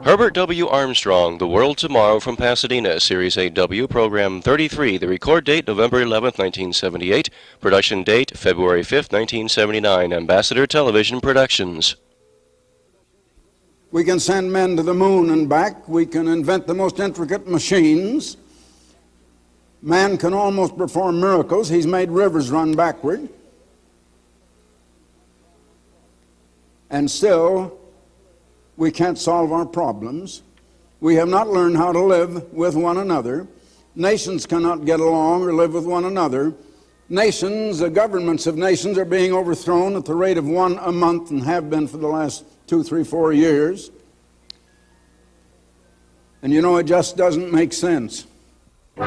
Herbert W. Armstrong, The World Tomorrow from Pasadena, Series 8W, Program 33. The record date, November 11, 1978. Production date, February 5, 1979. Ambassador Television Productions. We can send men to the moon and back. We can invent the most intricate machines. Man can almost perform miracles. He's made rivers run backward. And still, we can't solve our problems. We have not learned how to live with one another. Nations cannot get along or live with one another. Nations, the governments of nations are being overthrown at the rate of one a month and have been for the last 2, 3, 4 years. And you know, it just doesn't make sense. The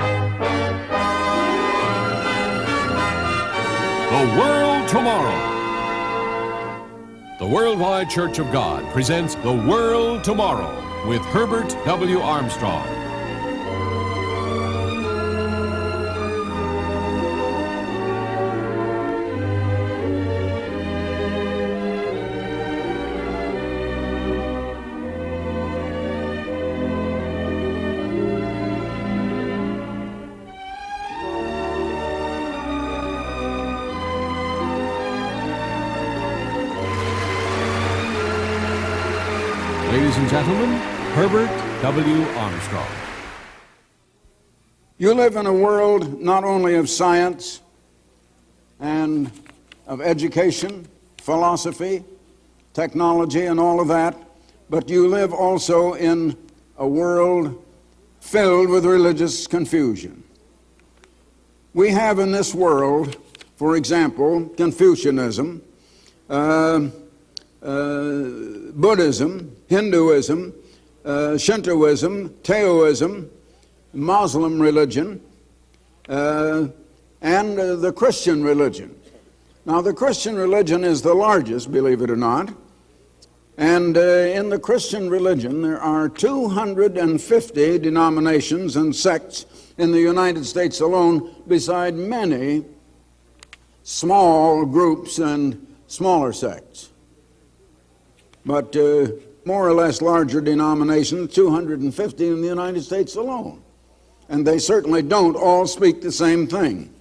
World Tomorrow. The Worldwide Church of God presents The World Tomorrow with Herbert W. Armstrong. Ladies and gentlemen, Herbert W. Armstrong. You live in a world not only of science and of education, philosophy, technology, and all of that, but you live also in a world filled with religious confusion. We have in this world, for example, Confucianism, Buddhism, Hinduism, Shintoism, Taoism, Muslim religion, and the Christian religion. Now, the Christian religion is the largest, believe it or not, and in the Christian religion there are 250 denominations and sects in the United States alone, beside many small groups and smaller sects. But more or less larger denominations, 250 in the United States alone. And they certainly don't all speak the same thing.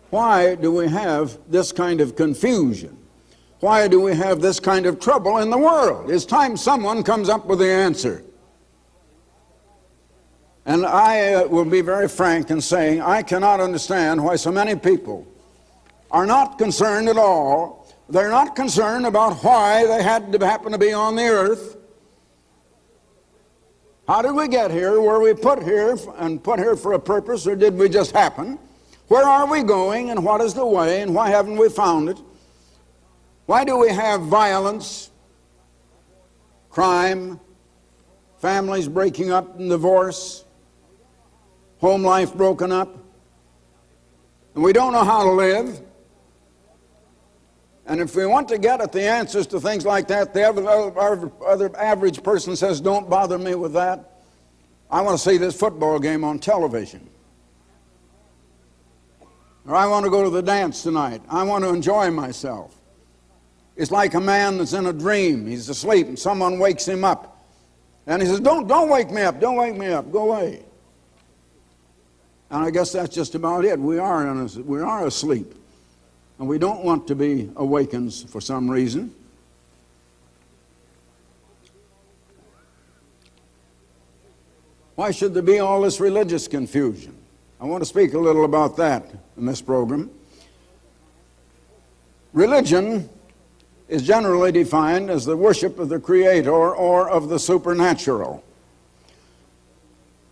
Why do we have this kind of confusion? Why do we have this kind of trouble in the world? It's time someone comes up with the answer. And I will be very frank in saying I cannot understand why so many people are not concerned at all. They're not concerned about why they had to happen to be on the earth. How did we get here? Were we put here and put here for a purpose, or did we just happen? Where are we going, and what is the way, and why haven't we found it? Why do we have violence, crime, families breaking up in divorce, home life broken up, and we don't know how to live? And if we want to get at the answers to things like that, the other average person says, don't bother me with that. I want to see this football game on television. Or I want to go to the dance tonight. I want to enjoy myself. It's like a man that's in a dream. He's asleep and someone wakes him up. And he says, don't wake me up, don't wake me up, go away. And I guess that's just about it. We are asleep. And we don't want to be awakened for some reason. Why should there be all this religious confusion? I want to speak a little about that in this program. Religion is generally defined as the worship of the Creator or of the supernatural.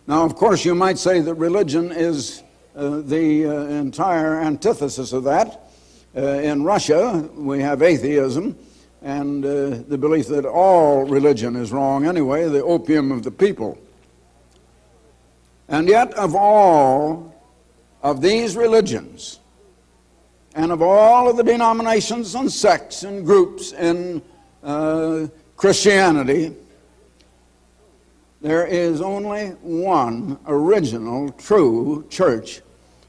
Now, of course, you might say that religion is the entire antithesis of that. In Russia, we have atheism and the belief that all religion is wrong anyway, the opium of the people. And yet, of all of these religions, and of all of the denominations and sects and groups in Christianity, there is only one original, true church,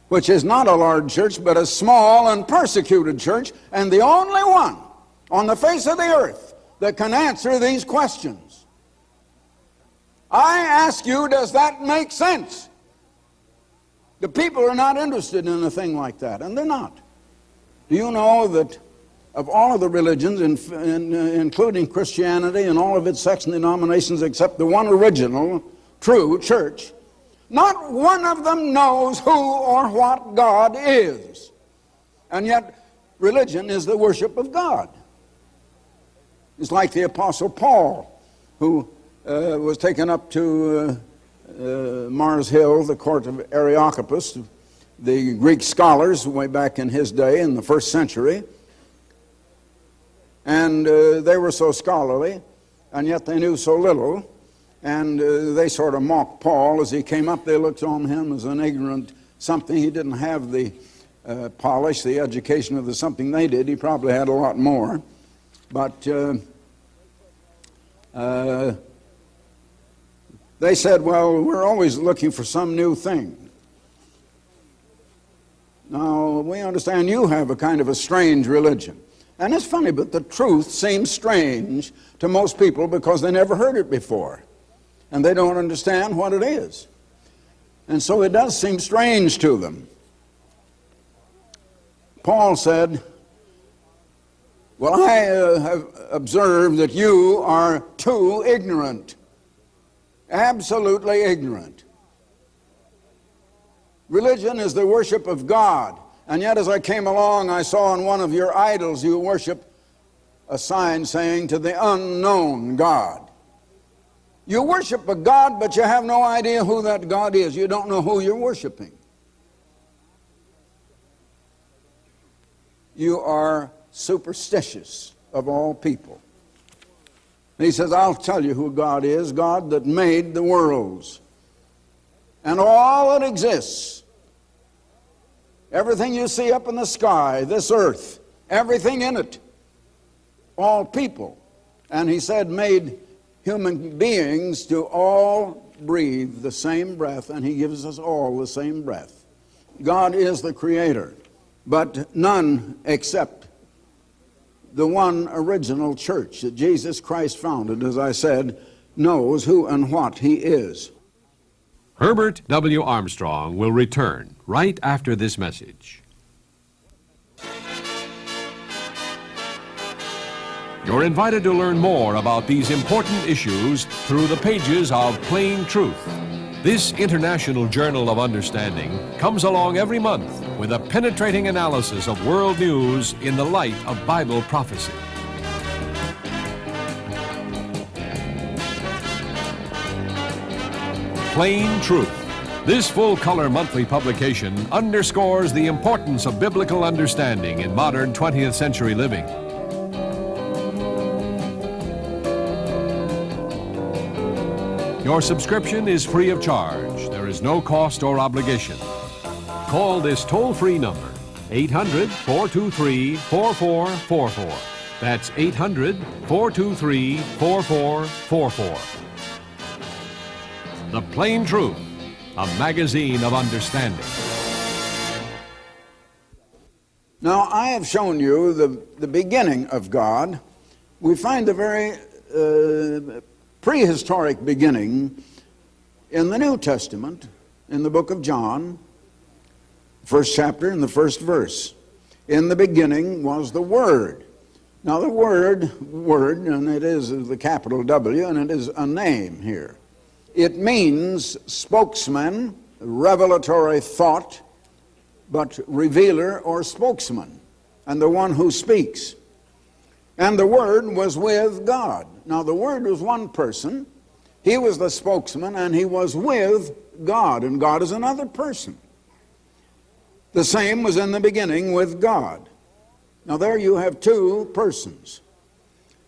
which is not a large church, but a small and persecuted church, and the only one on the face of the earth that can answer these questions. I ask you, does that make sense? The people are not interested in a thing like that, and they're not. Do you know that of all of the religions, including Christianity and all of its sects and denominations except the one original, true church, not one of them knows who or what God is. And yet, religion is the worship of God. It's like the Apostle Paul, who was taken up to Mars Hill, the court of Areopagus, the Greek scholars way back in his day in the first century. And they were so scholarly, and yet they knew so little. And they sort of mocked Paul as he came up. They looked on him as an ignorant something. He didn't have the polish, the education of the something they did. He probably had a lot more. But they said, well, we're always looking for some new thing. Now, we understand you have a kind of a strange religion. And it's funny, but the truth seems strange to most people because they never heard it before. And they don't understand what it is. And so it does seem strange to them. Paul said, well, I have observed that you are too ignorant. Absolutely ignorant. Religion is the worship of God. And yet as I came along, I saw on one of your idols you worship a sign saying to the unknown God. You worship a God, but you have no idea who that God is. You don't know who you're worshiping. You are superstitious of all people. And he says, I'll tell you who God is, God that made the worlds and all that exists. Everything you see up in the sky, this earth, everything in it, all people. And he said, made human beings to all breathe the same breath, and he gives us all the same breath. God is the creator, but none except the one original church that Jesus Christ founded, as I said, knows who and what he is. Herbert W. Armstrong will return right after this message. You're invited to learn more about these important issues through the pages of Plain Truth. This international journal of understanding comes along every month with a penetrating analysis of world news in the light of Bible prophecy. Plain Truth. This full-color monthly publication underscores the importance of biblical understanding in modern 20th century living. Your subscription is free of charge. There is no cost or obligation. Call this toll-free number, 800-423-4444. That's 800-423-4444. The Plain Truth, a magazine of understanding. Now, I have shown you the beginning of God. We find the very prehistoric beginning in the New Testament, in the book of John, first chapter and the first verse. In the beginning was the Word. Now the word, and it is the capital W, and it is a name here. It means spokesman, revelatory thought, but revealer or spokesman, and the one who speaks. And the Word was with God. Now the Word was one person. He was the spokesman, and he was with God, and God is another person. The same was in the beginning with God. Now there you have two persons.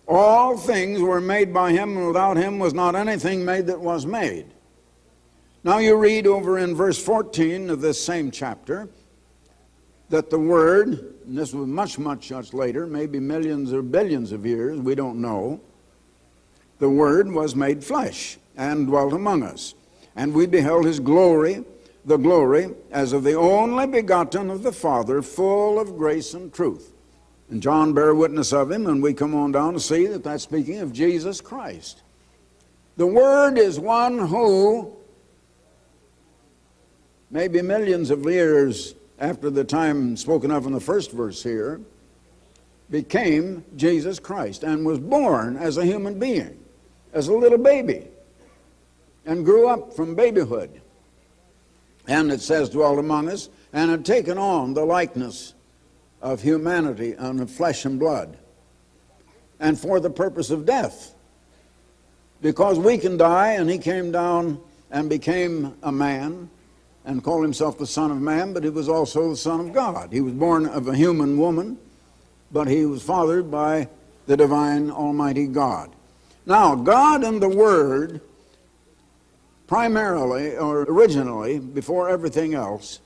All things were made by him, and without him was not anything made that was made. Now you read over in verse 14 of this same chapter that the Word, and this was much later, maybe millions or billions of years, we don't know, the Word was made flesh and dwelt among us. And we beheld his glory, the glory as of the only begotten of the Father, full of grace and truth. And John bare witness of him, and we come on down to see that that's speaking of Jesus Christ. The Word is one who, maybe millions of years after the time spoken of in the first verse here, became Jesus Christ and was born as a human being, as a little baby, and grew up from babyhood. And it says, dwelt among us, and had taken on the likeness of humanity and of flesh and blood, and for the purpose of death. Because we can die, and he came down and became a man and called himself the Son of Man, but he was also the Son of God. He was born of a human woman, but he was fathered by the divine Almighty God. Now, God and the Word, primarily or originally, before everything else,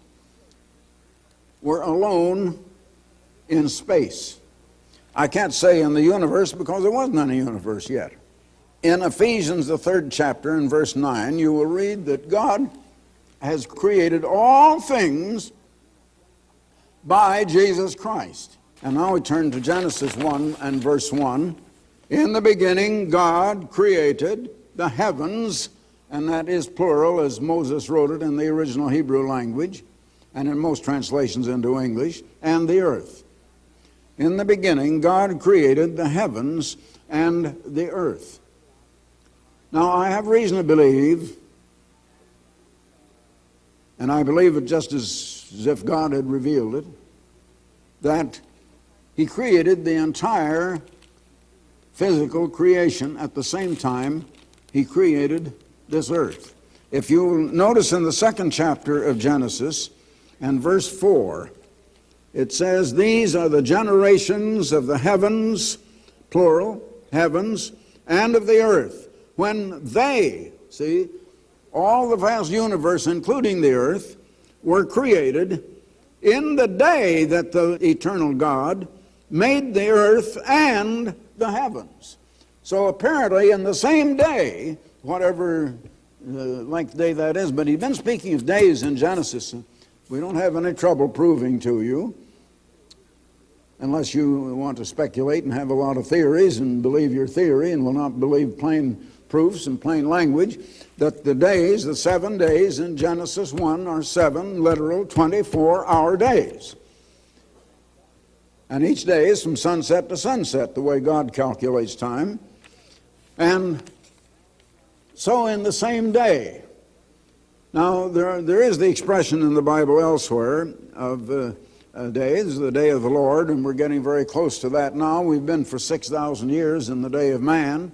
were alone in space. I can't say in the universe because there wasn't any universe yet. In Ephesians, the 3rd chapter, in verse 9, you will read that God has created all things by Jesus Christ. And now we turn to Genesis 1 and verse 1. In the beginning, God created the heavens, and that is plural as Moses wrote it in the original Hebrew language, and in most translations into English, and the earth. In the beginning, God created the heavens and the earth. Now, I have reason to believe, and I believe it just as if God had revealed it, that he created the entire physical creation at the same time he created this earth. If you notice in the 2nd chapter of Genesis and verse 4, it says, these are the generations of the heavens, plural, heavens, and of the earth, when they, see, all the vast universe, including the earth, were created in the day that the eternal God made the earth and the heavens. So apparently in the same day, whatever length day that is, but he's been speaking of days in Genesis. We don't have any trouble proving to you, unless you want to speculate and have a lot of theories and believe your theory and will not believe plain proofs and plain language, that the days, the 7 days in Genesis 1 are 7 literal 24-hour days. And each day is from sunset to sunset, the way God calculates time. And so in the same day. Now, there is the expression in the Bible elsewhere of days, the day of the Lord, and we're getting very close to that now. We've been for 6,000 years in the day of man,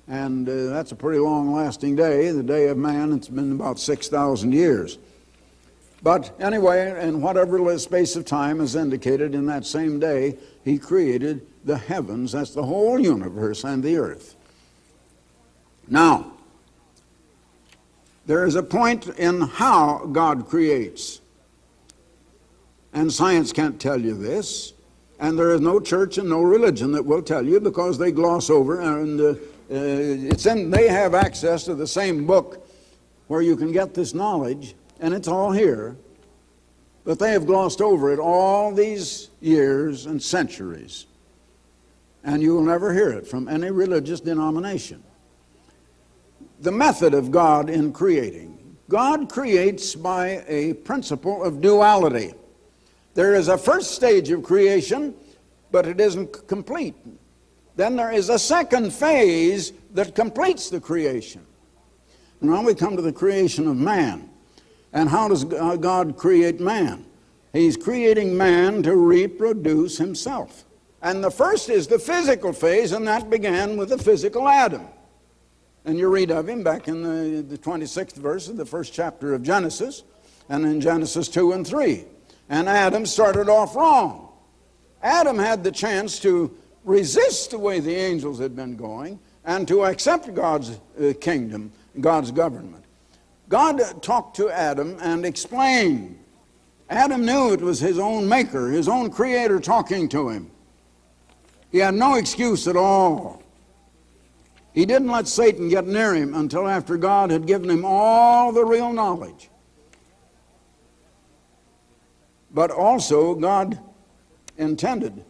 and that's a pretty long-lasting day. The day of man, it's been about 6,000 years. But anyway, in whatever space of time is indicated in that same day, he created the heavens, that's the whole universe, and the earth. Now, there is a point in how God creates. And science can't tell you this. And there is no church and no religion that will tell you, because they gloss over, and they have access to the same book where you can get this knowledge, and it's all here. But they have glossed over it all these years and centuries. And you will never hear it from any religious denomination. The method of God in creating. God creates by a principle of duality. There is a first stage of creation, but it isn't complete. Then there is a second phase that completes the creation. Now we come to the creation of man. And how does God create man? He's creating man to reproduce himself. And the first is the physical phase, and that began with the physical Adam. And you read of him back in the 26th verse of the 1st chapter of Genesis, and in Genesis 2 and 3. And Adam started off wrong. Adam had the chance to resist the way the angels had been going and to accept God's kingdom, God's government. God talked to Adam and explained. Adam knew it was his own maker, his own creator talking to him. He had no excuse at all. He didn't let Satan get near him until after God had given him all the real knowledge. But also, God intended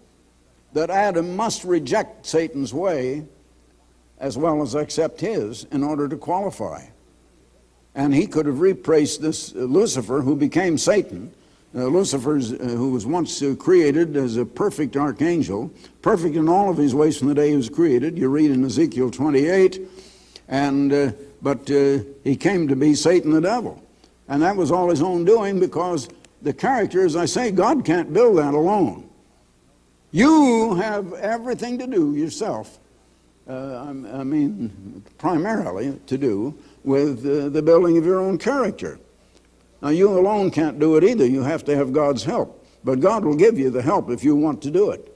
that Adam must reject Satan's way as well as accept his in order to qualify. And he could have replaced this Lucifer, who became Satan. Lucifer, who was once created as a perfect archangel, perfect in all of his ways from the day he was created. You read in Ezekiel 28, but he came to be Satan the devil. And that was all his own doing, because the character, as I say, God can't build that alone. You have everything to do yourself, primarily to do with the building of your own character. Now, you alone can't do it either. You have to have God's help. But God will give you the help if you want to do it.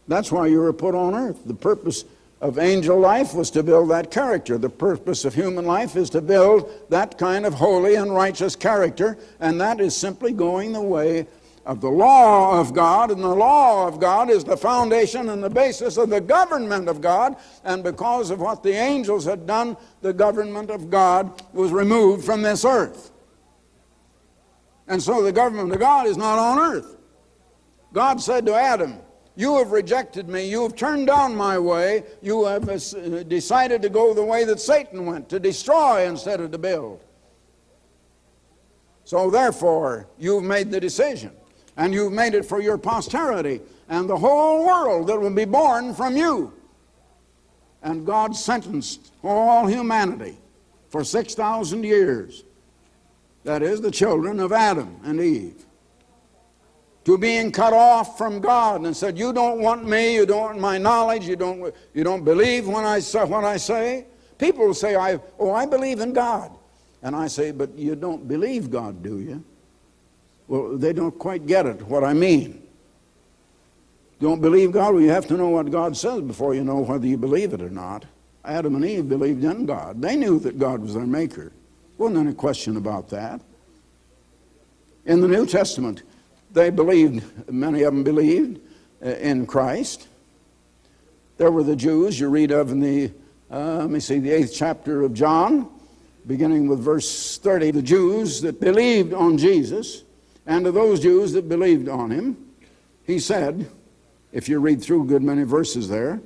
That's why you were put on earth. The purpose of angel life was to build that character. The purpose of human life is to build that kind of holy and righteous character, and that is simply going the way of the law of God, and the law of God is the foundation and the basis of the government of God, and because of what the angels had done, the government of God was removed from this earth. And so the government of God is not on earth. God said to Adam, "You have rejected me, you have turned down my way, you have decided to go the way that Satan went, to destroy instead of to build. So therefore, you've made the decision, and you've made it for your posterity, and the whole world that will be born from you." And God sentenced all humanity for 6,000 years, that is, the children of Adam and Eve, to being cut off from God, and said, "You don't want me, you don't want my knowledge, you don't believe when I say what I say." People say, I believe in God. And I say, "But you don't believe God, do you?" Well, they don't quite get it, what I mean. Don't believe God? Well, you have to know what God says before you know whether you believe it or not. Adam and Eve believed in God. They knew that God was their maker. Wasn't any question about that. In the New Testament, they believed, many of them believed in Christ. There were the Jews you read of in the 8th chapter of John, beginning with verse 30. The Jews that believed on Jesus, and to those Jews that believed on him, he said, if you read through a good many verses there,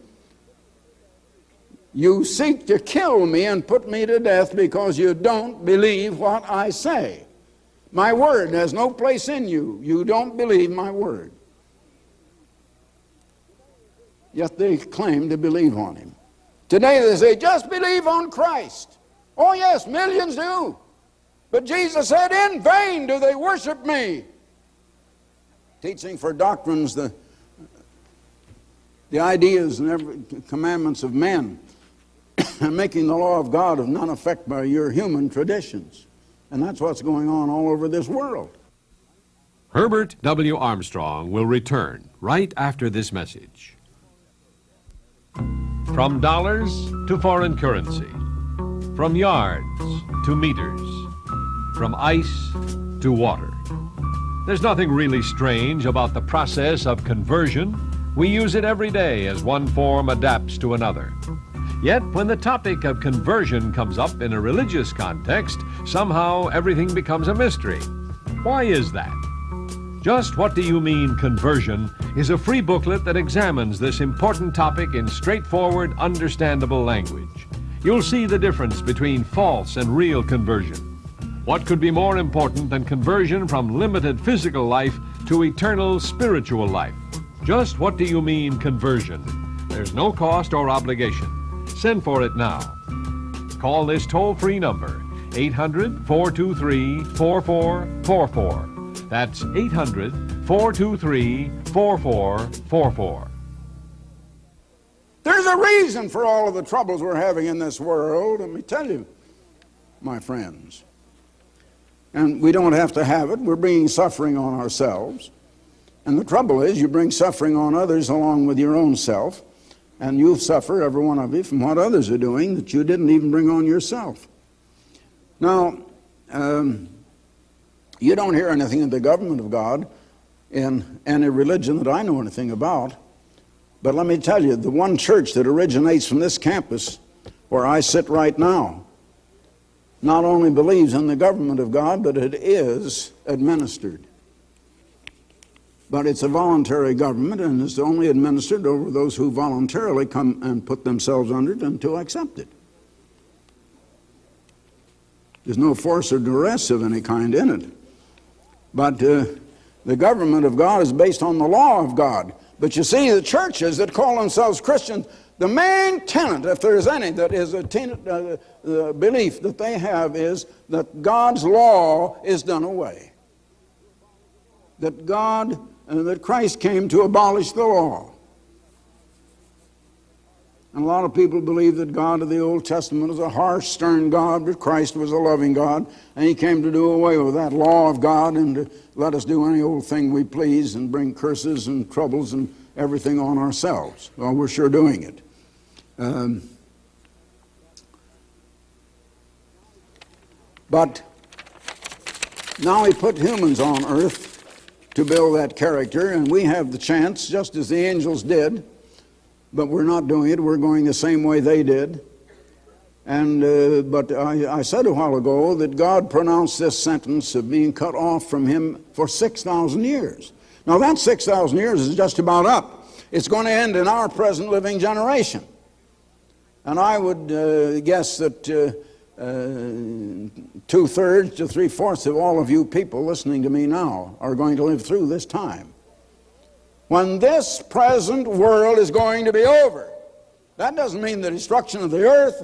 "You seek to kill me and put me to death because you don't believe what I say. My word has no place in you. You don't believe my word." Yet they claim to believe on him. Today they say, "Just believe on Christ." Oh yes, millions do. But Jesus said, "In vain do they worship me." Teaching for doctrines the ideas and every commandments of men, and making the law of God of none effect by your human traditions. And that's what's going on all over this world. Herbert W. Armstrong will return right after this message. From dollars to foreign currency, from yards to meters, from ice to water. There's nothing really strange about the process of conversion. We use it every day as one form adapts to another. Yet when the topic of conversion comes up in a religious context, somehow everything becomes a mystery. Why is that? Just What Do You Mean Conversion is a free booklet that examines this important topic in straightforward, understandable language. You'll see the difference between false and real conversion. What could be more important than conversion from limited physical life to eternal spiritual life? Just What Do You Mean Conversion? There's no cost or obligation. Send for it now. Call this toll-free number, 800-423-4444. That's 800-423-4444. There's a reason for all of the troubles we're having in this world, let me tell you, my friends. And we don't have to have it. We're bringing suffering on ourselves. And the trouble is, you bring suffering on others along with your own self, and you'll suffer, every one of you, from what others are doing that you didn't even bring on yourself. Now, you don't hear anything of the government of God in any religion that I know anything about. But let me tell you, the one church that originates from this campus where I sit right now not only believes in the government of God, but it is administered. But it's a voluntary government, and it's only administered over those who voluntarily come and put themselves under it and to accept it. There's no force or duress of any kind in it. But the government of God is based on the law of God. But you see, the churches that call themselves Christians, the main tenet, if there is any, that is a tenet, the belief that they have is that God's law is done away. That that Christ came to abolish the law. And a lot of people believe that God of the Old Testament is a harsh, stern God, but Christ was a loving God, and He came to do away with that law of God and to let us do any old thing we please and bring curses and troubles and everything on ourselves. Well, we're sure doing it. But now He put humans on earth to build that character, and we have the chance, just as the angels did, but we're not doing it. We're going the same way they did. And but I said a while ago that God pronounced this sentence of being cut off from Him for 6,000 years. Now that 6,000 years is just about up. It's going to end in our present living generation. And I would guess that 2/3 to 3/4 of all of you people listening to me now are going to live through this time, when this present world is going to be over. That doesn't mean the destruction of the earth.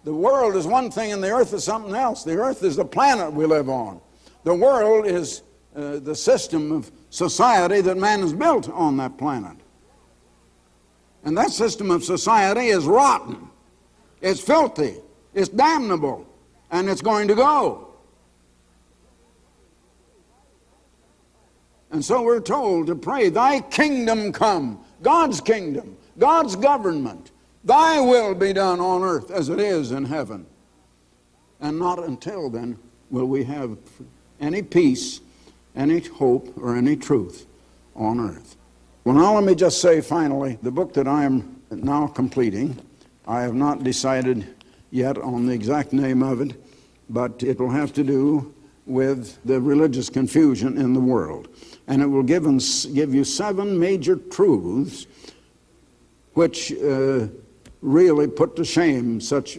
The world is one thing and the earth is something else. The earth is the planet we live on. The world is the system of society that man has built on that planet. And that system of society is rotten. It's filthy. It's damnable. And it's going to go. And so we're told to pray, Thy kingdom come, God's kingdom, God's government, Thy will be done on earth as it is in heaven. And not until then will we have any peace, any hope, or any truth on earth. Well, now let me just say finally, the book that I am now completing, I have not decided yet on the exact name of it, but it will have to do with the religious confusion in the world. And it will give you 7 major truths which really put to shame such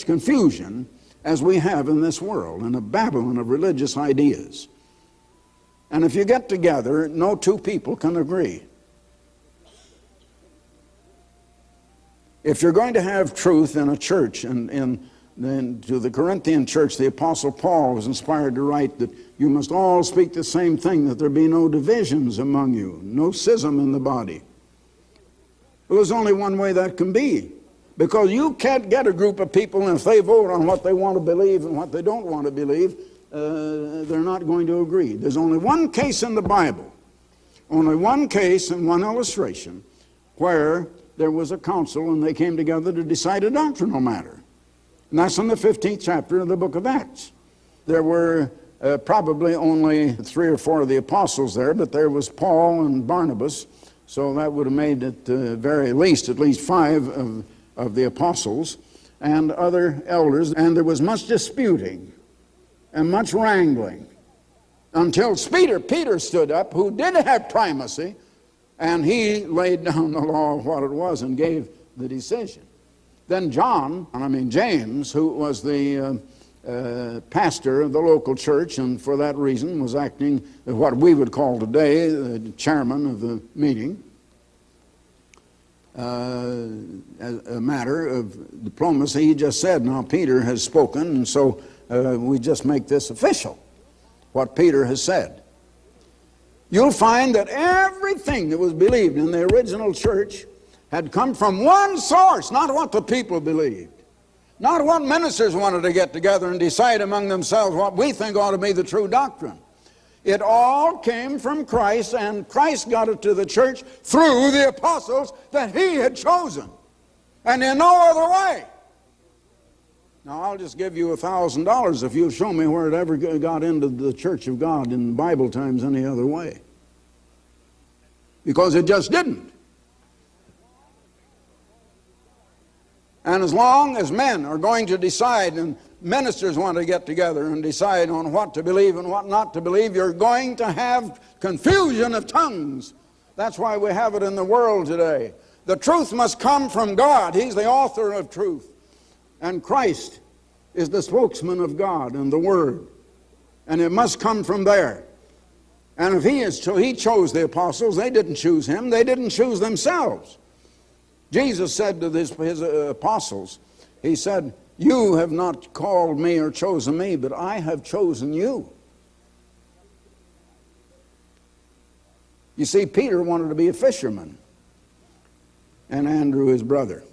confusion as we have in this world, in a Babylon of religious ideas. And if you get together, no two people can agree. If you're going to have truth in a church, and then to the Corinthian church, the Apostle Paul was inspired to write that you must all speak the same thing, that there be no divisions among you, no schism in the body. Well, there's only one way that can be, because you can't get a group of people, and if they vote on what they want to believe and what they don't want to believe, they're not going to agree. There's only one case in the Bible, only one case and one illustration, where there was a council and they came together to decide a doctrinal matter. And that's in the 15th chapter of the book of Acts. There were probably only 3 or 4 of the apostles there, but there was Paul and Barnabas, so that would have made it very least, at least 5 of the apostles and other elders. And there was much disputing and much wrangling until Peter stood up, who did have primacy, and he laid down the law of what it was and gave the decision. Then James, who was the pastor of the local church, and for that reason was acting as what we would call today the chairman of the meeting, as a matter of diplomacy, he just said, now Peter has spoken, and so we just make this official, what Peter has said. You'll find that everything that was believed in the original church had come from one source, not what the people believed, not what ministers wanted to get together and decide among themselves what we think ought to be the true doctrine. It all came from Christ, and Christ got it to the church through the apostles that He had chosen, and in no other way. Now, I'll just give you $1,000 if you'll show me where it ever got into the church of God in Bible times any other way. Because it just didn't. And as long as men are going to decide, and ministers want to get together and decide on what to believe and what not to believe, you're going to have confusion of tongues. That's why we have it in the world today. The truth must come from God. He's the author of truth. And Christ is the spokesman of God and the Word. And it must come from there. And if he chose the apostles, they didn't choose him. They didn't choose themselves. Jesus said to his apostles, he said, you have not called me or chosen me, but I have chosen you. You see, Peter wanted to be a fisherman, and Andrew his brother.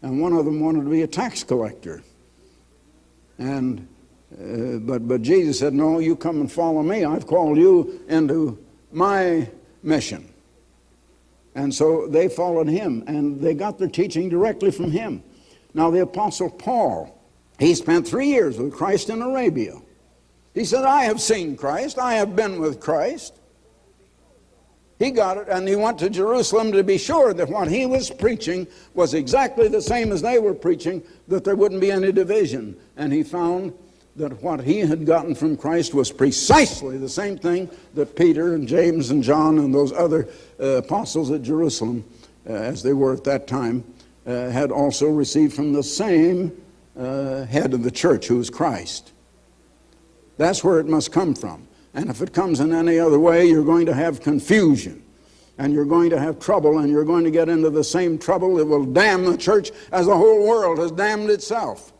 And one of them wanted to be a tax collector. And but Jesus said, no, you come and follow me. I've called you into my mission. And so they followed him, and they got their teaching directly from him. Now the Apostle Paul, he spent 3 years with Christ in Arabia. He said, I have seen Christ. I have been with Christ. He got it, and he went to Jerusalem to be sure that what he was preaching was exactly the same as they were preaching, that there wouldn't be any division. And he found that what he had gotten from Christ was precisely the same thing that Peter and James and John and those other apostles at Jerusalem, as they were at that time, had also received from the same head of the church, who is Christ. That's where it must come from. And if it comes in any other way, you're going to have confusion, and you're going to have trouble, and you're going to get into the same trouble that will damn the church as the whole world has damned itself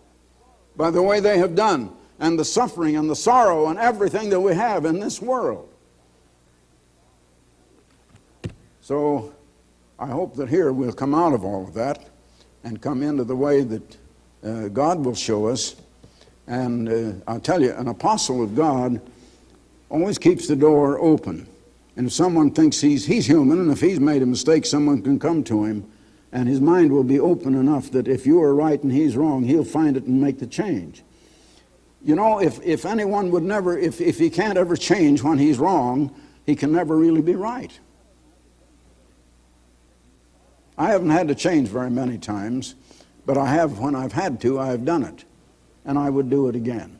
by the way they have done, and the suffering and the sorrow and everything that we have in this world. So I hope that here we'll come out of all of that and come into the way that God will show us. And I'll tell you, an apostle of God always keeps the door open. And if someone thinks he's human, and if he's made a mistake, someone can come to him, and his mind will be open enough that if you are right and he's wrong, he'll find it and make the change. You know, if anyone would never, if he can't ever change when he's wrong, he can never really be right. I haven't had to change very many times, but I have, when I've had to, I've done it. And I would do it again.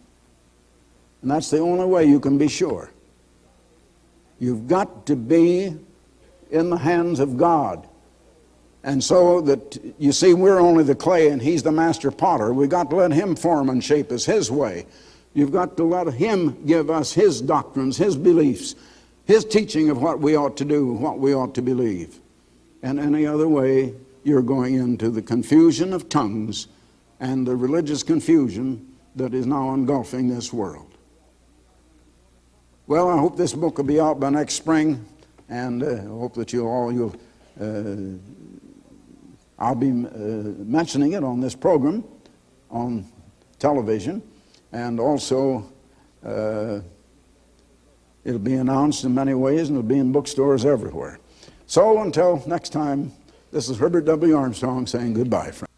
And that's the only way you can be sure. You've got to be in the hands of God. And so that, you see, we're only the clay and he's the master potter. We've got to let him form and shape us his way. You've got to let him give us his doctrines, his beliefs, his teaching of what we ought to do, what we ought to believe. And any other way, you're going into the confusion of tongues and the religious confusion that is now engulfing this world. Well, I hope this book will be out by next spring, and I hope that I'll be mentioning it on this program, on television, and also it'll be announced in many ways, and it'll be in bookstores everywhere. So until next time, this is Herbert W. Armstrong saying goodbye, friends.